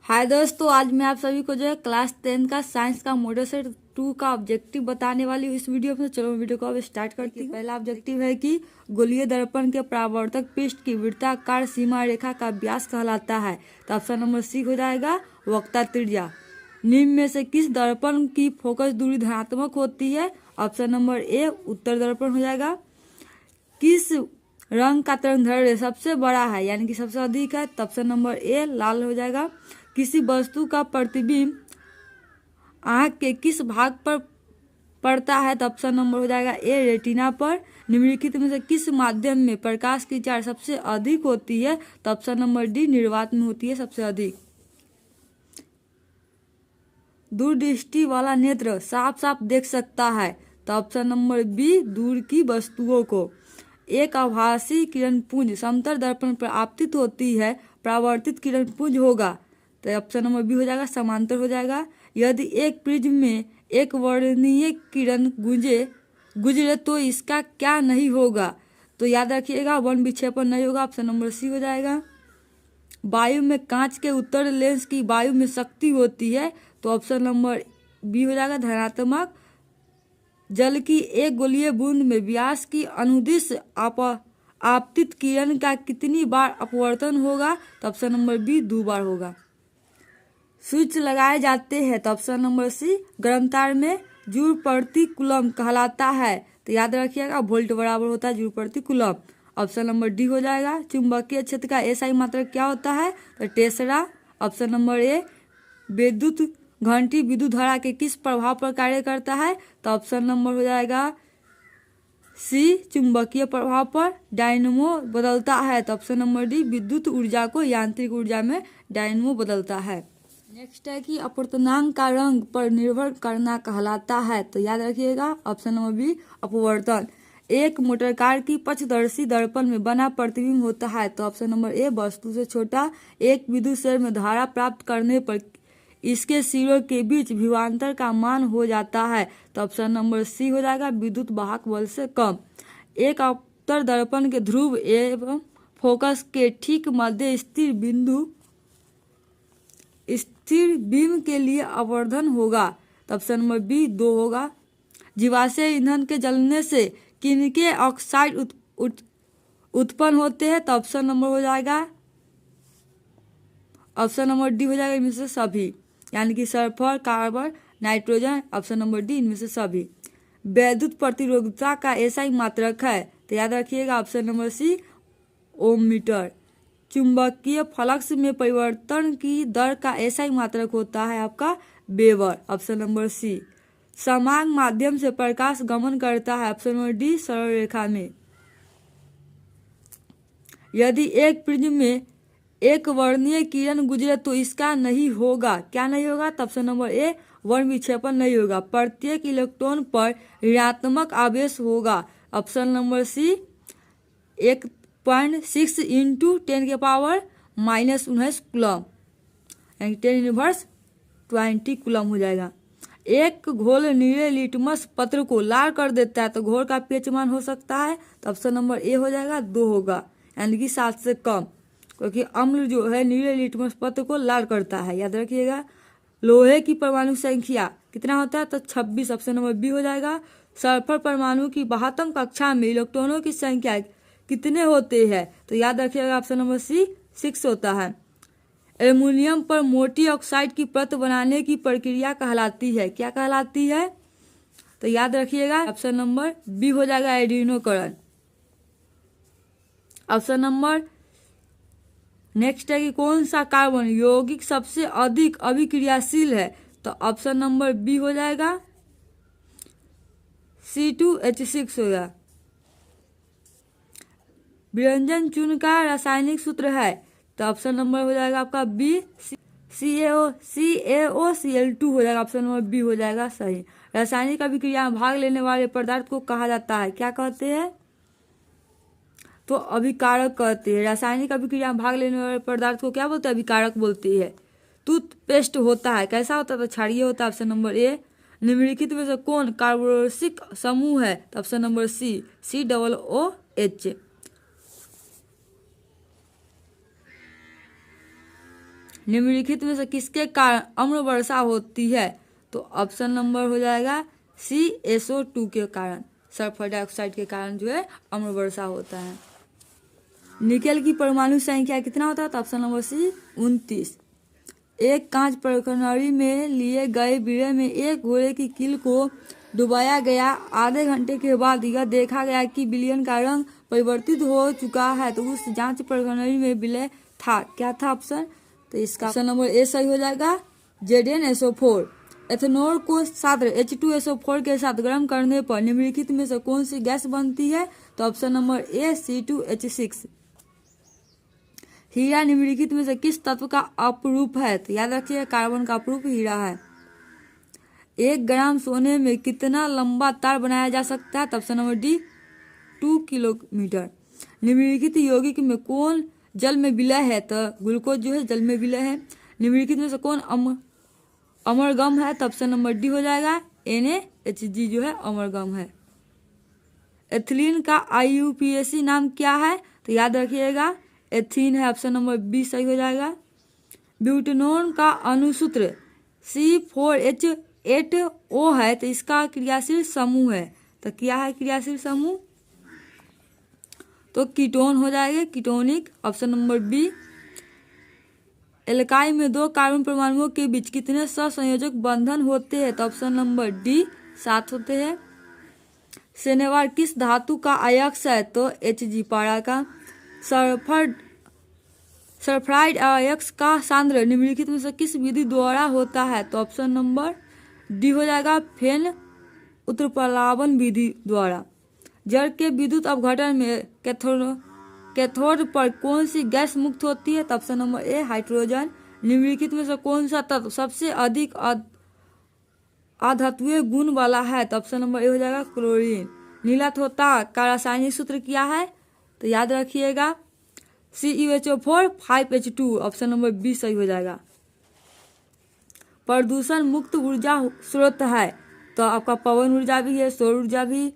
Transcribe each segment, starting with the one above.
हाय दोस्तों, आज मैं आप सभी को जो है क्लास 10 का साइंस का मॉडल सेट 2 का ऑब्जेक्टिव बताने वाली हूँ इस वीडियो में। चलो वीडियो को अब स्टार्ट करती हूँ। पहला ऑब्जेक्टिव है कि गोलीय दर्पण के परावर्तक पृष्ठ की वृत्ताकार सीमा रेखा का व्यास कहलाता है। तो ऑप्शन नंबर सी हो जाएगा वक्ता त्रिज्या। निम्न में से किस दर्पण की फोकस दूरी धनात्मक होती है? ऑप्शन नंबर ए उत्तर दर्पण हो जाएगा। किस रंग का तरंगदैर्ध्य सबसे बड़ा है यानी कि सबसे अधिक है? तो ऑप्शन नंबर ए लाल हो जाएगा। किसी वस्तु का प्रतिबिंब आंख के किस भाग पर पड़ता है? तो ऑप्शन नंबर हो जाएगा ए रेटिना पर। निम्नलिखित में से किस माध्यम में प्रकाश की चाल सबसे अधिक होती है? तो ऑप्शन नंबर डी निर्वात में होती है सबसे अधिक। दूरदृष्टि वाला नेत्र साफ साफ देख सकता है। तो ऑप्शन नंबर बी दूर की वस्तुओं को। एक आभासी किरण पुंज समतल दर्पण पर आपतित होती है, परावर्तित किरण पुंज होगा। तो ऑप्शन नंबर बी हो जाएगा समांतर हो जाएगा। यदि एक प्रिज्म में एक वर्णीय किरण गुजरे तो इसका क्या नहीं होगा? तो याद रखिएगा वर्ण विक्षेपण नहीं होगा। ऑप्शन नंबर सी हो जाएगा। वायु में कांच के उत्तल लेंस की वायु में शक्ति होती है। तो ऑप्शन नंबर बी हो जाएगा धनात्मक। जल की एक गोलीय बूंद में व्यास की अनुदिश आपतित किरण का कितनी बार अपवर्तन होगा? तो ऑप्शन नंबर बी 2 बार होगा। स्विच लगाए जाते हैं। तो ऑप्शन नंबर सी गर्मतार में जूल प्रति कूलम कहलाता है। तो याद रखिएगा वोल्ट बराबर होता है जूल प्रति कूलम। ऑप्शन नंबर डी हो जाएगा। चुंबकीय क्षेत्र का एसआई मात्रक क्या होता है? तो टेस्ला। ऑप्शन नंबर ए विद्युत घंटी विद्युत धारा के किस प्रभाव पर कार्य करता है? तो ऑप्शन नंबर हो जाएगा सी चुंबकीय प्रभाव पर। डायनमो बदलता है। तो ऑप्शन नंबर डी विद्युत ऊर्जा को यांत्रिक ऊर्जा में डायनमो बदलता है। नेक्स्ट है कि अपवर्तनांक का रंग पर निर्भर करना कहलाता है। तो याद रखिएगा ऑप्शन नंबर बी अपवर्तन। एक मोटर कार की पक्षदर्शी दर्पण में बना प्रतिबिंब होता है। तो ऑप्शन नंबर ए वस्तु से छोटा। एक विद्युत शेल में धारा प्राप्त करने पर इसके सिरों के बीच विभवांतर का मान हो जाता है। तो ऑप्शन नंबर सी हो जाएगा विद्युत वाहक बल से कम। एक अवतल दर्पण के ध्रुव एवं फोकस के ठीक मध्य स्थिर बीम के लिए आवर्धन होगा। तो ऑप्शन नंबर बी 2 होगा। जीवाश्म ईंधन के जलने से किनके ऑक्साइड उत्पन्न होते हैं? तो ऑप्शन नंबर हो जाएगा ऑप्शन नंबर डी हो जाएगा इनमें से सभी, यानी कि sulphur carbon nitrogen. Option number D इनमें से सभी। विद्युत प्रतिरोधकता का एसआई मात्रक है। तो याद रखिएगा ऑप्शन नंबर सी ओम मीटर। चुंबकीय फ्लक्स में परिवर्तन की दर का एसआई मात्रक होता है आपका वेबर। ऑप्शन नंबर सी। समान माध्यम से प्रकाश गमन करता है। ऑप्शन नंबर डी सरल रेखा में। यदि एक प्रिज्म में एक वर्णीय किरण गुजरे तो इसका नहीं होगा, क्या नहीं होगा? तो ऑप्शन नंबर ए वर्ण विक्षेपण नहीं होगा। प्रत्येक इलेक्ट्रॉन पर ऋणात्मक आवेश होगा। ऑप्शन नंबर सी 1.6 इंटू 10 के पावर -19 कूलम, यानी 10⁻20 कूलम हो जाएगा। एक घोल नीले लिटमस पत्र को लाल कर देता है तो घोल का पीएच मान हो सकता है? तो ऑप्शन नंबर ए हो जाएगा 2 होगा, यानी कि 7 से कम, क्योंकि अम्ल जो है नीले लिटमस पत्र को लाल करता है। याद रखिएगा। लोहे की परमाणु संख्या कितना होता है? तो 26। ऑप्शन नंबर बी हो जाएगा। सल्फर परमाणु की 72 कक्षा में इलेक्ट्रॉनों की संख्या कितने होते हैं? तो याद रखिएगा ऑप्शन नंबर सी 6 होता है। एल्युमिनियम पर मोटी ऑक्साइड की परत बनाने की प्रक्रिया कहलाती है, क्या कहलाती है? तो याद रखिएगा ऑप्शन नंबर बी हो जाएगा एडिनोकरण। ऑप्शन नंबर नेक्स्ट है कि कौन सा कार्बन यौगिक सबसे अधिक अभिक्रियाशील है? तो ऑप्शन नंबर बी हो जाएगा C2H6 होगा। व्यंजन चूर्ण का रासायनिक सूत्र है। तो ऑप्शन नंबर हो जाएगा आपका बी CaOCl2 हो जाएगा। ऑप्शन नंबर बी हो जाएगा सही। रासायनिक अभिक्रिया में भाग लेने वाले पदार्थ को कहा जाता है, क्या कहते हैं? तो अभिकारक कहते हैं। रासायनिक अभिक्रिया में भाग लेने वाले पदार्थ को क्या बोलते हैं? अभिकारक बोलते हैं। टूथपेस्ट होता है, कैसा होता है? तो क्षारीय होता है। Option number A. निम्नलिखित में से कौन कार्बोक्सिलिक समूह है? तो ऑप्शन नंबर सी COOH। निम्नलिखित में से किसके कारण अम्ल वर्षा होती है? तो ऑप्शन नंबर हो जाएगा सी, SO2 के कारण, सल्फर डाइऑक्साइड के कारण जो है अम्ल वर्षा होता है। निकेल की परमाणु संख्या कितना होता है? तो ऑप्शन नंबर सी 29। एक कांच परखनरी में लिए गए बीड़े में एक घोड़े की कील को डुबाया गया। आधे घंटे के बाद यह देखा गया कि विलयन का रंग परिवर्तित हो चुका है। तो उस जांच परखनरी में विलय था, क्या था ऑप्शन? तो इसका ऑप्शन नंबर ए सही हो जाएगा, ZnSO4। एथेनॉल को साथ H2SO4 के साथ गर्म करने पर निम्नलिखित में से कौन सी गैस बनती है? तो ऑप्शन नंबर ए C2H6। हीरा निम्नलिखित में से किस तत्व का अपरूप है? तो याद रखिए कार्बन का अपरूप हीरा है। 1 ग्राम सोने में कितना लंबा तार बनाया जा सकता है? तो ऑप्शन नंबर डी 2 किलोमीटर। निम्नलिखित यौगिक में कौन जल में विलय है? तो ग्लूकोज जो है जल में विलय है। निम्नलिखित में से कौन अमरगम है? तो ऑप्शन नंबर डी हो जाएगा NaHG जो है अमरगम है। एथिलीन का IUPAC नाम क्या है? तो याद रखिएगा एथीन है, ऑप्शन नंबर बी सही हो जाएगा। ब्यूटेनॉन का अणुसूत्र C4H8O है, तो इसका क्रियाशील समूह है, तो क्या है क्रियाशील समूह? तो कीटोन हो जाएगा, कीटोनिक, ऑप्शन नंबर बी। एल्काई में 2 कार्बन परमाणुओं के बीच कितने सहसंयोजक बंधन होते हैं? तो ऑप्शन नंबर डी 7 होते हैं। शनिवार किस धातु का अयस्क है? तो Hg पारा का। सल्फाइड अयस्क का सांद्र निम्नलिखित में से किस विधि द्वारा होता है? तो ऑप्शन नंबर डी हो जाएगा फेन उत्प्लावन विधि द्वारा। जल के विद्युत अपघटन में कैथोड पर कौन सी गैस मुक्त होती है? तो ऑप्शन नंबर ए हाइड्रोजन। निम्नलिखित में से कौन सा तत्व सबसे अधिक अधात्वीय गुण वाला है? तो ऑप्शन नंबर ए हो जाएगा क्लोरीन। नीला तोता का रासायनिक सूत्र क्या है? तो याद रखिएगा CuHO4 5H2, option number B सही हो जाएगा। प्रदूषण मुक्त ऊर्जा स्रोत है, तो आपका पवन ऊर्जा भी है, सौर ऊर्जा भी,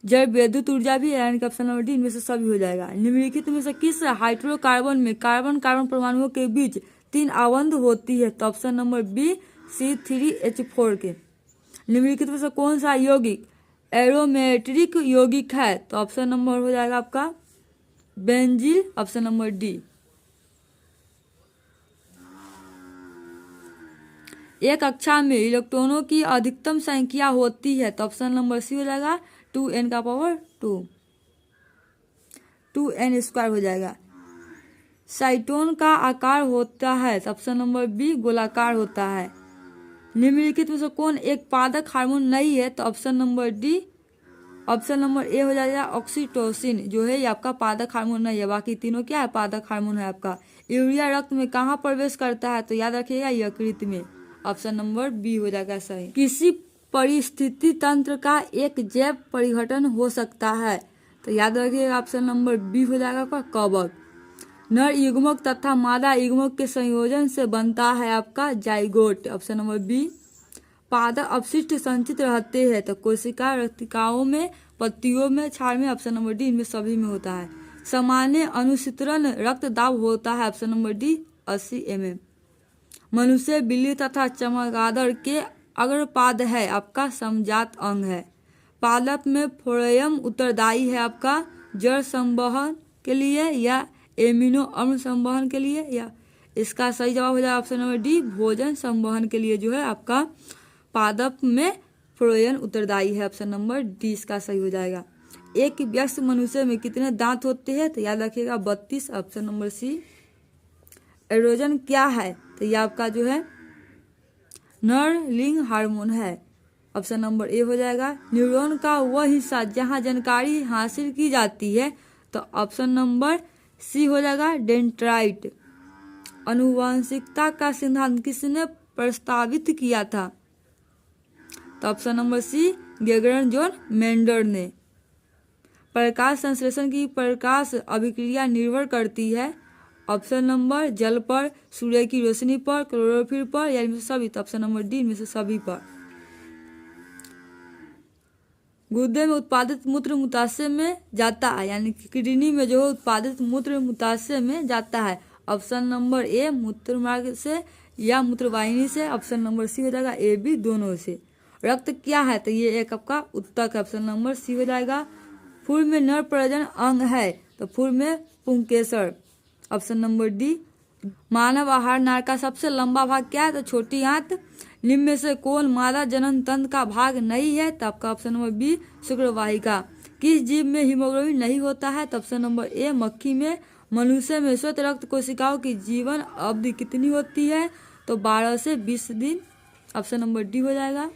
जल विद्युत ऊर्जा भी है, यानी कि ऑप्शन नंबर डी इनमें से सभी हो जाएगा। निम्नलिखित में से किस हाइड्रोकार्बन में कार्बन कार्बन परमाणुओं के बीच 3 आबंध होती है? तो ऑप्शन नंबर बी C3H4 के। निम्नलिखित में से कौन सा यौगिक एरोमेट्रिक यौगिक है? तो ऑप्शन नंबर हो जाएगा आपका बेंजील, ऑप्शन नंबर डी। एक कक्षा में इलेक्ट्रॉनों की अधिकतम संख्या होती है, तो ऑप्शन नंबर सी हो जाएगा 2n का पावर 2n² हो जाएगा। साइटोन का आकार होता है, तो ऑप्शन नंबर बी गोलाकार होता है। निम्नलिखित में से कौन एक पादक हार्मोन नहीं है? तो option number D, option number A हो जाएगा ऑक्सीटोसिन, जो है ये आपका पादक हार्मोन नहीं है, बाकी तीनों क्या है पादक हार्मोन है आपका। यूरिया रक्त में कहाँ प्रवेश करता है? तो याद रखिएगा यकृत में, ऑप्शन नंबर बी हो जाएगा सही। किसी परिस्थिति तंत्र का एक जैव परिघटन हो सकता है, तो याद रखिएगा ऑप्शन नंबर बी हो जाएगा कवक। नर युग्मक तथा मादा युग्मक के संयोजन से बनता है आपका जाइगोट, ऑप्शन नंबर बी। पादप अपशिष्ट संचित रहते हैं, तो कोशिका रक्तिकाओं में, पत्तियों में, छाल में, ऑप्शन नंबर डी इनमें सभी में होता है। सामान्य अनुशीतरण रक्तदाब होता है, ऑप्शन नंबर डी 80 mm। मनुष्य, बिल्ली तथा चमगादड़ के अग्रपाद है आपका समजात अंग है। पादप में फ्लोएम उत्तरदायी है आपका जड़ संवहन के लिए या एमिनो अम्ल संवहन के लिए, या इसका सही जवाब हो जाएगा ऑप्शन नंबर डी भोजन संवहन के लिए जो है आपका पादप में फ्लोएम उत्तरदायी है, ऑप्शन नंबर डी इसका सही हो जाएगा। एक व्यस्क मनुष्य में कितने दांत होते हैं? तो याद रखिएगा 32, ऑप्शन नंबर सी। एरोजन क्या है? तो ये आपका जो है नर लिंग हार्मोन है, ऑप्शन नंबर ए हो जाएगा। न्यूरॉन का वह हिस्सा जहां जानकारी हासिल की जाती है, तो ऑप्शन नंबर सी हो जाएगा डेंड्राइट। आनुवंशिकता का सिद्धांत किसने प्रस्तावित किया था? तो option number C Gregor John Mendel ने। प्रकाश संश्लेषण की प्रकाश अभिक्रिया निर्भर करती है, ऑप्शन नंबर जल पर, सूर्य की रोशनी पर, क्लोरोफिल पर, या इनमें से सभी, तो ऑप्शन नंबर डी इनमें से सभी पर। गुर्दे में उत्पादित मूत्र मूत्राशय में जाता है, यानी कि किडनी में जो उत्पादित मूत्र मूत्राशय में जाता है। ऑप्शन नंबर ए मूत्र मार्ग से या मूत्रवाहिनी से। ऑप्शन नंबर सी हो जाएगा ए बी दोनों से। रक्त क्या है, तो ये एक आपका उत्तक है, ऑप्शन नंबर सी हो जाएगा। फूल में नर प्रजनन अंग है, तो फूल में पुंकेसर, ऑप्शन नंबर डी। मानव आहार नार का सबसे लंबा भाग क्या है, तो छोटी आंत। निम्न में से कौन मादा जनन तंत्र का भाग नहीं है, तो आपका ऑप्शन नंबर बी शुक्रवाहिका। किस जीव में हीमोग्लोबिन नहीं होता है, तो ऑप्शन नंबर ए मक्खी में। मनुष्य में श्वेत रक्त कोशिकाओं की जीवन अवधि कितनी होती है, तो 12 से 20 दिन, ऑप्शन नंबर डी हो जाएगा।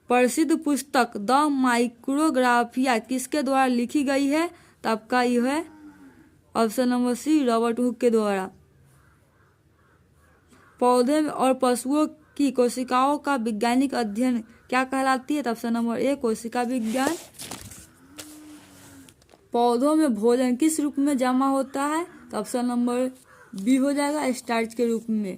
प्रसिद्ध पुस्तक द माइक्रोग्राफिया किसके द्वारा लिखी गई है, तो आपका यह है option number C Robert Hooke के द्वारा। पौधे और पशुओं की कोशिकाओं का वैज्ञानिक अध्ययन क्या कहलाती है, तो ऑप्शन नंबर ए कोशिका विज्ञान। पौधों में भोजन किस रूप में जमा होता है, तो ऑप्शन नंबर बी हो जाएगा स्टार्च के रूप में।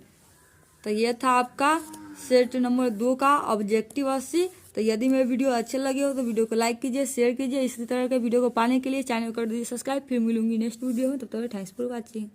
तो ये था आपका सेट नंबर 2 का ऑब्जेक्टिव 80। तो यदि मेरे वीडियो अच्छे लगे हो तो वीडियो को लाइक कीजिए, शेयर कीजिए। इसी तरह के वीडियो को पाने के लिए चैनल कर दीजिए सब्सक्राइब। फिर मिलूंगी नेक्स्ट वीडियो में, तब तक थैंक्स फॉर वॉचिंग।